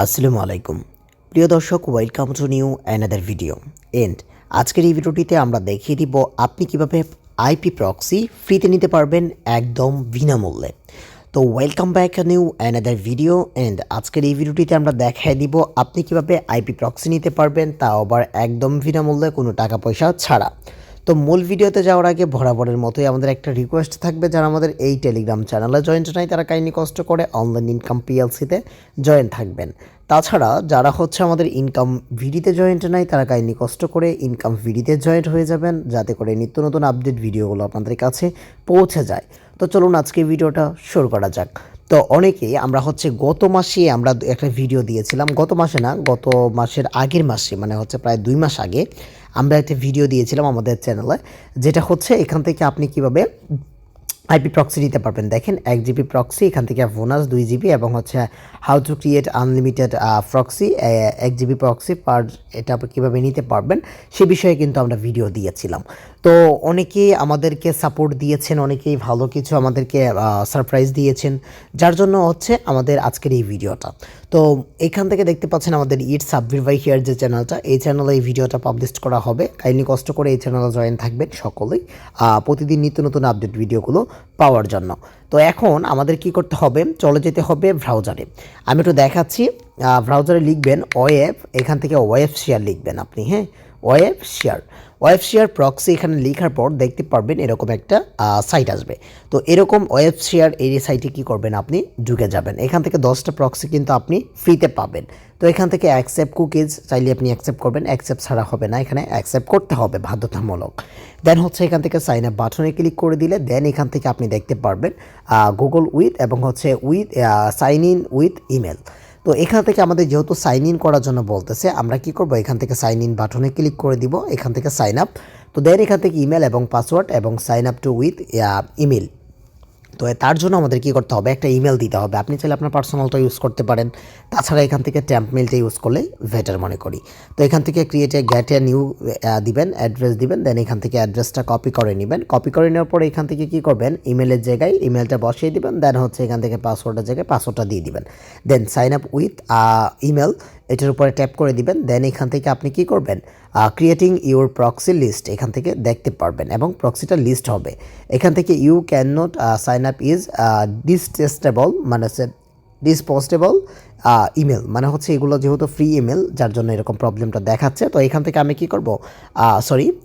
আসসালামু আলাইকুম প্রিয় দর্শক, welcome to new another video. And আজকের এই ভিডিওটিতে আমরা দেখিয়ে দিব আপনি কিভাবে আইপি প্রক্সি ফ্রিতে নিতে পারবেন একদম বিনামূল্যে। তো welcome back new another video. And আজকের এই ভিডিওটিতে আমরা দেখিয়ে দিব আপনি কিভাবে আইপি প্রক্সি নিতে পারবেন, তাও আবার একদম বিনামূল্যে, কোনো টাকা পয়সা ছাড়া। তো মূল ভিডিওতে যাওয়ার আগে বরাবরের মতোই আমাদের একটা রিকোয়েস্ট থাকবে, যারা আমাদের এই টেলিগ্রাম চ্যানেলে জয়েন্ট নাই তারা কাইন্ডলি কষ্ট করে অনলাইন ইনকাম পিএলসিতে জয়েন থাকবেন। তাছাড়া যারা আমাদের ইনকাম ভিডিতে জয়েন্ট নাই তারা কাইন্ডলি কষ্ট করে ইনকাম ভিডিতে জয়েন্ট হয়ে যাবেন, যাতে করে নিত্য নতুন আপডেট ভিডিওগুলো আপনাদের কাছে পৌঁছে যায়। তো চলুন আজকে ভিডিওটা শুরু করা যাক। তো অনেকেই আমরা গত মাসে আমরা একটা ভিডিও দিয়েছিলাম, গত মাসে না, গত মাসের আগের মাসে, মানে প্রায় 2 মাস আগে আমরা একটা ভিডিও দিয়েছিলাম আমাদের চ্যানেলে, যেটা এখান থেকে আপনি কিভাবে আইপি প্রক্সি নিতে পারবেন। দেখেন 1 জিবি প্রক্সি, এখান থেকে বোনাস 2 জিবি, এবং how to create unlimited proxy 1 GB proxy per, এটা কীভাবে নিতে পারবেন সে বিষয়ে কিন্তু আমরা ভিডিও দিয়েছিলাম। তো অনেকেই আমাদেরকে সাপোর্ট দিয়েছেন, অনেকেই ভালো কিছু আমাদেরকে সারপ্রাইজ দিয়েছেন, যার জন্য আমাদের আজকের এই ভিডিওটা। তো এখান থেকে দেখতে পাচ্ছেন আমাদের ইট সাব্বির ভাই হিয়ার যে চ্যানেলটা, এই চ্যানেলে এই ভিডিওটা পাবলিশ করা হবে। কাইন্ডলি কষ্ট করে এই চ্যানেলে জয়েন থাকবেন সকলেই, প্রতিদিন নিত্য নতুন আপডেট ভিডিওগুলো পাওয়ার জন্য। তো এখন আমাদের কি করতে হবে, চলে যেতে হবে ব্রাউজারে। আমি একটু দেখাচ্ছি। ব্রাউজারে লিখবেন ওয়েব, এখান থেকে ওয়েব শেয়ার লিখবেন আপনি, হ্যাঁ, ওয়েব শেয়ার প্রক্সি। এখানে লেখার পর দেখতে পারবেন এরকম একটা সাইট আসবে। তো এরকম ওয়েব শেয়ার এই সাইটে কি করবেন, আপনি ঢুকে যাবেন। এখান থেকে 10টা প্রক্সি কিন্তু আপনি ফ্রিতে পাবেন। তো এখান থেকে অ্যাকসেপ্ট কুকিজ চাইলে আপনি অ্যাকসেপ্ট করবেন, অ্যাকসেপ্ট ছাড়া হবে না, এখানে অ্যাকসেপ্ট করতে হবে বাধ্যতামূলক। দেন এখান থেকে সাইন আপ বাটনে ক্লিক করে দিলে দেন এখান থেকে আপনি দেখতে পারবেন গুগল উইথ, এবং with sign in with email. তো এখান থেকে আমাদের যেহেতু সাইন ইন করার জন্য বলতেছে, আমরা কি করব, এখান থেকে সাইন ইন বাটনে ক্লিক করে দিব, এখান থেকে সাইন আপ। তো দেন এখান থেকে ইমেল এবং পাসওয়ার্ড এবং sign up to with email. তো তার জন্য আমাদের কী করতে হবে, একটা ইমেল দিতে হবে। আপনি চাইলে আপনার পার্সোনালটা ইউজ করতে পারেন, তাছাড়া এখান থেকে ট্যাম্প মেলটা ইউজ করলে বেটার মনে করি। তো এখান থেকে create a gate a new দিবেন, অ্যাড্রেস দিবেন, দেন এখান থেকে অ্যাড্রেসটা কপি করে নেবেন। কপি করে নেওয়ার পরে এখান থেকে কী করবেন, ইমেলের জায়গায় ইমেলটা বসিয়ে দিবেন, দেন এখান থেকে পাসওয়ার্ডের জায়গায় পাসওয়ার্ডটা দিয়ে দিবেন। দেন সাইন আপ উইথ ইমেল, এটার উপরে ট্যাপ করে দিবেন। দেন এখান থেকে আপনি কি করবেন, ক্রিয়েটিং ইউর প্রক্সি লিস্ট এখান থেকে দেখতে পারবেন, এবং প্রক্সিটা লিস্ট হবে। এখান থেকে you can not sign up is detestable, মানে ডিসপোজেবল ইমেল, মানে এগুলো যেহেতু ফ্রি ইমেল, যার জন্য এরকম প্রবলেমটা দেখাচ্ছে। তো এখান থেকে আমি কি করব,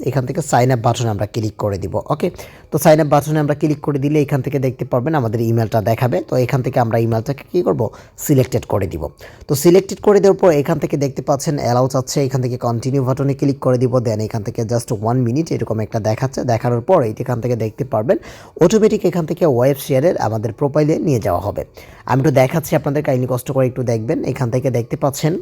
এখান থেকে সাইন আপ বাটনে আমরা ক্লিক করে দিব। ওকে, তো সাইন আপ বাটনে আমরা ক্লিক করে দিলে এখান থেকে দেখতে পারবেন আমাদের ইমেলটা দেখাবে। তো এখান থেকে আমরা ইমেলটাকে কী করব, সিলেক্টেড করে দিব। তো সিলেক্টেড করে দেওয়ার পর এখান থেকে দেখতে পাচ্ছেন অ্যালাউ চাচ্ছে, এখান থেকে কন্টিনিউ বাটনে ক্লিক করে দিব। দেন এখান থেকে জাস্ট 1 মিনিট এরকম একটা দেখাচ্ছে, দেখানোর পর এখান থেকে দেখতে পারবেন অটোমেটিক এখান থেকে ওয়েব শেয়ারের আমাদের প্রোফাইলে নিয়ে যাওয়া হবে। আমি একটু দেখাচ্ছি আপনাদের, কাইন্ডলি কষ্ট করে একটু দেখবেন। এখান থেকে দেখতে পাচ্ছেন,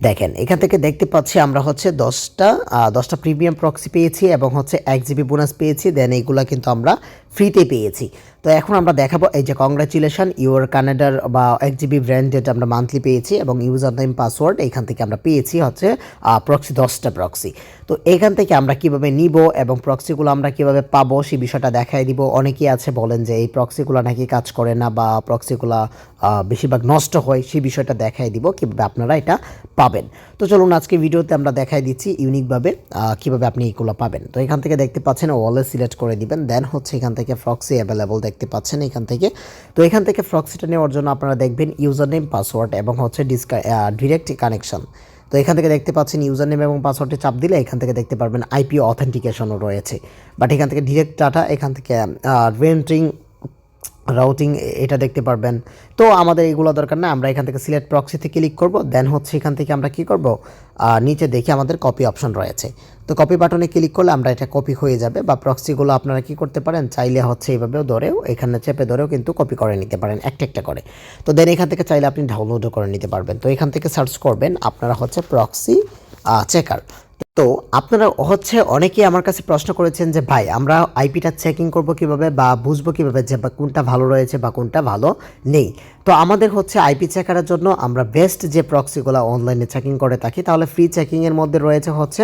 দেখেন এখান থেকে দেখতে পাচ্ছি আমরা 10টা প্রিমিয়াম প্রক্সি পেয়েছি, এবং 1 জিবি বোনাস পেয়েছি। দেন এইগুলা কিন্তু আমরা ফ্রিতে পেয়েছি। তো এখন আমরা দেখাবো, এই যে কংগ্রাচুলেশন ইউর কানাডার বা 1 জিবি ব্র্যান্ডেড আমরা মান্থলি পেয়েছি, এবং ইউজার নেম পাসওয়ার্ড এখান থেকে আমরা পেয়েছি প্রক্সি 10টা প্রক্সি। তো এখান থেকে আমরা কিভাবে নিব এবং প্রক্সিগুলো আমরা কিভাবে পাবো সেই বিষয়টা দেখাই দিব। অনেকেই আছে বলেন যে এই প্রক্সিগুলো নাকি কাজ করে না, বা প্রক্সিগুলো বেশিরভাগ নষ্ট হয়, সেই বিষয়টা দেখাই দিব কীভাবে আপনারা এটা পাবেন। তো চলুন আজকে ভিডিওতে আমরা দেখাই দিচ্ছি ইউনিকভাবে কীভাবে আপনি এইগুলো পাবেন। তো এখান থেকে দেখতে পাচ্ছেন ওয়ালে সিলেক্ট করে দিবেন। দেন এখান থেকে প্রক্সি অ্যাভেলেবল দেখতে পাচ্ছেন এখান থেকে। তো এখান থেকে প্রক্সিটা নেওয়ার জন্য আপনারা দেখবেন ইউজার নেম পাসওয়ার্ড এবং ডিরেক্ট কানেকশন। তো এখান থেকে দেখতে পাচ্ছেন ইউজার নেম এবং পাসওয়ার্ডে চাপ দিলে এখান থেকে দেখতে পারবেন আইপি অথেন্টিকেশনও রয়েছে, বাট এখান থেকে ডিরেক্ট ডাটা, এখান থেকে রাউটিং এটা দেখতে পারবেন। তো আমাদের এগুলো দরকার না, আমরা এখান থেকে সিলেক্ট প্রক্সিতে ক্লিক করব। দেন এখান থেকে আমরা কি করব, নিচে দেখি আমাদের কপি অপশন রয়েছে। তো কপি বাটনে ক্লিক করলে আমরা এটা কপি হয়ে যাবে, বা প্রক্সিগুলো আপনারা কি করতে পারেন, চাইলে এইভাবেও ধরেও এখানে চেপে ধরেও কিন্তু কপি করে নিতে পারেন একটা একটা করে। তো দেন এখান থেকে চাইলে আপনি ডাউনলোডও করে নিতে পারবেন। তো এখান থেকে সার্চ করবেন আপনারা প্রক্সি চেকার। তো আপনারা অনেকেই আমার কাছে প্রশ্ন করেছেন যে ভাই আমরা আইপিটা চেকিং করব কিভাবে, বা বুঝবো কিভাবে যে কোনটা ভালো রয়েছে বা কোনটা ভালো নেই। তো আমাদের হচ্ছে আইপি চেকারের জন্য আমরা বেস্ট যে প্রক্সিগুলো অনলাইনে চেকিং করে থাকি, তাহলে ফ্রি চেকিংয়ের মধ্যে রয়েছে হচ্ছে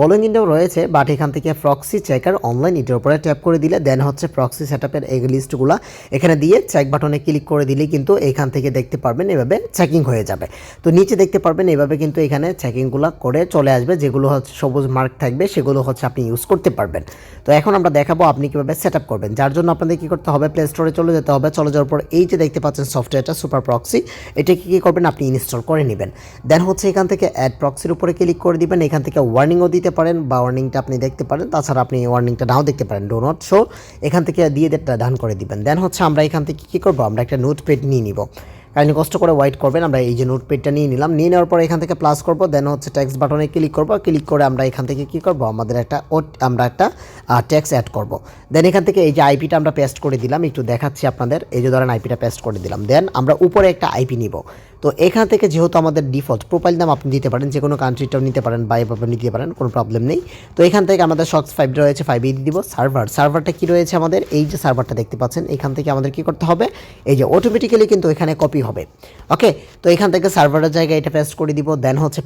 গোলিং ইন্ডো রয়েছে, বাট এখান থেকে প্রক্সি চেকার অনলাইন এটার উপরে ট্যাপ করে দিলে দেন হচ্ছে প্রক্সি সেটআপের এই লিস্টগুলো এখানে দিয়ে চেক বাটনে ক্লিক করে দিলে কিন্তু এখান থেকে দেখতে পারবেন এভাবে চেকিং হয়ে যাবে। তো নিচে দেখতে পারবেন এভাবে কিন্তু এখানে চেকিংগুলো করে চলে আসবে, যেগুলো হচ্ছে সবুজ মার্ক থাকবে সেগুলো হচ্ছে আপনি ইউজ করতে পারবেন। তো এখন আমরা দেখাবো আপনি কীভাবে সেট আপ করবেন। যার জন্য আপনাদের কী করতে হবে, প্লে স্টোরে চলে যেতে হবে। চলে যাওয়ার পর এই যে দেখতে পাচ্ছেন সফটওয়্যারটা সুপার প্রক্সি, এটাকে কী করবেন আপনি ইনস্টল করে নেবেন। দেন হচ্ছে এখান থেকে অ্যাড প্রক্সির উপরে ক্লিক করে দিবেন। এখান থেকে ওয়ার্নিংও দিতে পারেন বা ওয়ার্নিংটা আপনি দেখতে পারেন, তাছাড়া আপনি ওয়ার্নিংটা নাও দেখতে পারেন, ডো নট শো এখান থেকে দিয়ে ডান করে দিবেন। দেন হচ্ছে আমরা এখান থেকে কী করবো, আমরা একটা নোটপ্যাড নিয়ে নিব। কাইন্ডলি কষ্ট করে ওয়াইট করবেন। আমরা এই যে নোটপ্যাডটা নিয়ে নিলাম, নিয়ে নেওয়ার পর এখান থেকে প্লাস করব, দেন হচ্ছে টেক্সট বাটনে ক্লিক করব। ক্লিক করে আমরা এখান থেকে কী করব, আমাদের একটা টেক্সট অ্যাড করব। দেন এখান থেকে এই যে আইপিটা আমরা পেস্ট করে দিলাম, একটু দেখাচ্ছি আপনাদের। এই যে ধরেন আইপিটা পেস্ট করে দিলাম। দেন আমরা উপরে একটা আইপি নিব। তো এখান থেকে যেহেতু আমাদের ডিফল্ট প্রোফাইল নাম আপনি দিতে পারেন, যে কোনো কান্ট্রিটাও নিতে পারেন বা এভাবে নিতে পারেন, কোনো প্রবলেম নেই। তো এখান থেকে আমাদের সক্স 5 রয়েছে, 5 দিয়ে দিব। সার্ভারটা কি রয়েছে আমাদের, এই যে সার্ভারটা দেখতে পাচ্ছেন, এখান থেকে আমাদের কি করতে হবে, এই যে অটোমেটিক্যালি কিন্তু এখানে কপি হবে। ওকে, তো এখান থেকে সার্ভারের জায়গায় এটা পেস্ট করে দিব। দেন হচ্ছে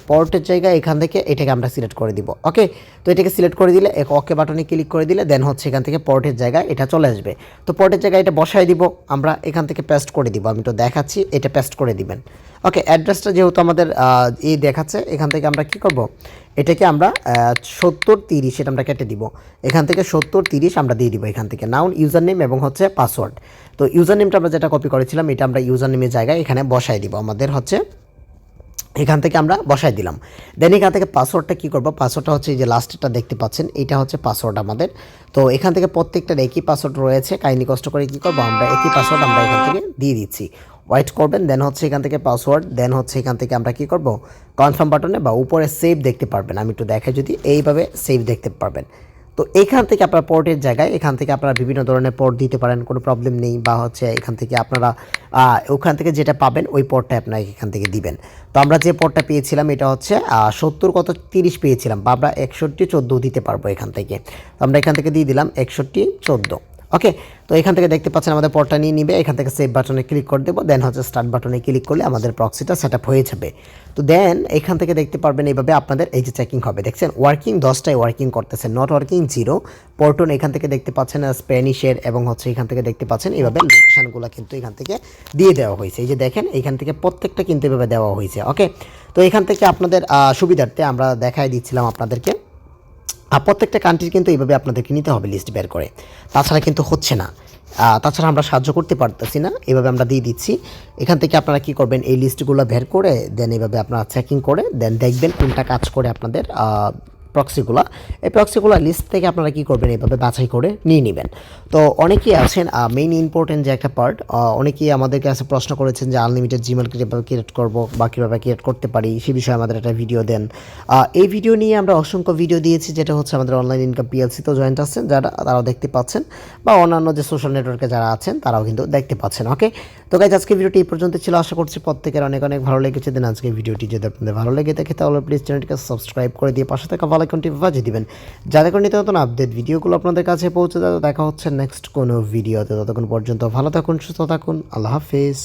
পোর্টের জায়গায় এখান থেকে এটাকে আমরা সিলেক্ট করে দিব। ওকে, তো এটাকে সিলেক্ট করে দিলে ওকে বাটনে ক্লিক করে দিলে দেন হচ্ছে এখান থেকে পোর্টের জায়গায় এটা চলে আসবে। তো পোর্টের জায়গায় এটা বসায় দিব, আমরা এখান থেকে পেস্ট করে দিব। আমি তো দেখাচ্ছি, এটা পেস্ট করে দিবেন। ওকে, অ্যাড্রেসটা যেহেতু আমাদের এই দেখাচ্ছে, এখান থেকে আমরা কি করব, এটাকে আমরা 70-30 এটা আমরা কেটে দিব। এখান থেকে 70-30 আমরা দিয়ে দিব এখান থেকে। নাউন, ইউজার নেম এবং হচ্ছে পাসওয়ার্ড। তো ইউজার নেমটা আমরা যেটা কপি করেছিলাম এটা আমরা ইউজার নেমের জায়গায় এখানে বসায় দিব। আমাদের হচ্ছে এখান থেকে আমরা বসাই দিলাম। দেন এখান থেকে পাসওয়ার্ডটা কী করবো, পাসওয়ার্ডটা হচ্ছে এই যে লাস্টটা দেখতে পাচ্ছেন, এটা হচ্ছে পাসওয়ার্ড আমাদের। তো এখান থেকে প্রত্যেকটার একই পাসওয়ার্ড রয়েছে, কাইন্ডলি কষ্ট করে কী করবো, আমরা একই পাসওয়ার্ড আমরা এখান থেকে দিয়ে দিচ্ছি। ওয়াইট করবেন, দেন হচ্ছে এখান থেকে পাসওয়ার্ড, দেন হচ্ছে এখান থেকে আমরা কী করবো, কনফার্ম বাটনে বা উপরে সেভ দেখতে পারবেন। আমি একটু দেখাই, যদি এইভাবে সেভ দেখতে পারবেন। তো এখান থেকে আপনার পোর্টের জায়গায় এখান থেকে আপনারা বিভিন্ন ধরনের পোর্ট দিতে পারেন, কোনো প্রবলেম নেই। বা হচ্ছে এখান থেকে আপনারা ওখান থেকে যেটা পাবেন ওই পোর্টটা আপনারা এখান থেকে দিবেন। তো আমরা যে পোর্টটা পেয়েছিলাম এটা হচ্ছে 70-30 পেয়েছিলাম, বা আমরা 61-14 দিতে পারবো এখান থেকে। তো আমরা এখান থেকে দিয়ে দিলাম 61-14। ওকে, তো এখান থেকে দেখতে পাচ্ছেন আমাদের পোর্টটা নিয়ে নিবে। এখান থেকে সেভ বাটনে ক্লিক করে দেবো, দেন হচ্ছে স্টার্ট বাটনে ক্লিক করলে আমাদের প্রক্সিটা সেট আপ হয়ে যাবে। তো দেন এখান থেকে দেখতে পারবেন এইভাবে আপনাদের এই যে চেকিং হবে, দেখছেন ওয়ার্কিং 10টায় ওয়ার্কিং করতেছে, নট ওয়ার্কিং 0। পোর্টন এখান থেকে দেখতে পাচ্ছেন স্প্যানিশের, এবং হচ্ছে এখান থেকে দেখতে পাচ্ছেন এইভাবে লোকেশানগুলো কিন্তু এখান থেকে দিয়ে দেওয়া হয়েছে। এই যে দেখেন এখান থেকে প্রত্যেকটা কিন্তু এভাবে দেওয়া হয়েছে। ওকে, তো এখান থেকে আপনাদের সুবিধার্থে আমরা দেখাই দিচ্ছিলাম আপনাদেরকে। প্রত্যেকটা কান্ট্রির কিন্তু এইভাবে আপনাদেরকে নিতে হবে লিস্ট বের করে, তাছাড়া কিন্তু হচ্ছে না। তাছাড়া আমরা সাহায্য করতে পারতেছি না, এভাবে আমরা দিয়ে দিচ্ছি। এখান থেকে আপনারা কি করবেন, এই লিস্টগুলো বের করে দেন এভাবে আপনারা চেকিং করে দেন দেখবেন কোনটা কাজ করে আপনাদের প্রক্সিগুলো। এই প্রক্সিগুলো লিস্ট থেকে আপনারা কী করবেন, এভাবে বাছাই করে নিয়ে নেবেন। তো অনেকেই আছেন, মেইন ইম্পর্টেন্ট যে একটা পার্ট, অনেকেই আমাদের কাছে প্রশ্ন করেছেন যে আনলিমিটেড জিমেল কীভাবে ক্রিয়েট করবো বা কীভাবে ক্রিয়েট করতে পারি, সে বিষয়ে আমাদের একটা ভিডিও দেন। এই ভিডিও নিয়ে আমরা অসংখ্য ভিডিও দিয়েছি, যেটা হচ্ছে আমাদের অনলাইন ইনকাম পিএলসিতেও জয়েন্ট আছেন যারা, তারাও দেখতে পাচ্ছেন, বা অন্যান্য যে সোশ্যাল নেটওয়ার্কে যারা আছেন তারাও কিন্তু দেখতে পাচ্ছেন। ওকে, তো গাইজ আজকে ভিডিওটি এই পর্যন্ত ছিল। আশা করছি প্রত্যেকের অনেক অনেক ভালো লেগেছে। দেন আজকে ভিডিওটি যদি আপনাদের ভালো লেগে থাকে তাহলে প্লিজ চ্যানেলটিকে সাবস্ক্রাইব করে দিয়ে পাশে থাকা বেল আইকনটি বাজিয়ে দিবেন, যাতে করে নিত্য নতুন আপডেট ভিডিওগুলো আপনাদের কাছে পৌঁছে যায়। দেখা হচ্ছে নেক্সট কোনো ভিডিওতে। ততক্ষণ পর্যন্ত ভালো থাকুন, সুস্থ থাকুন, আল্লাহ হাফেজ।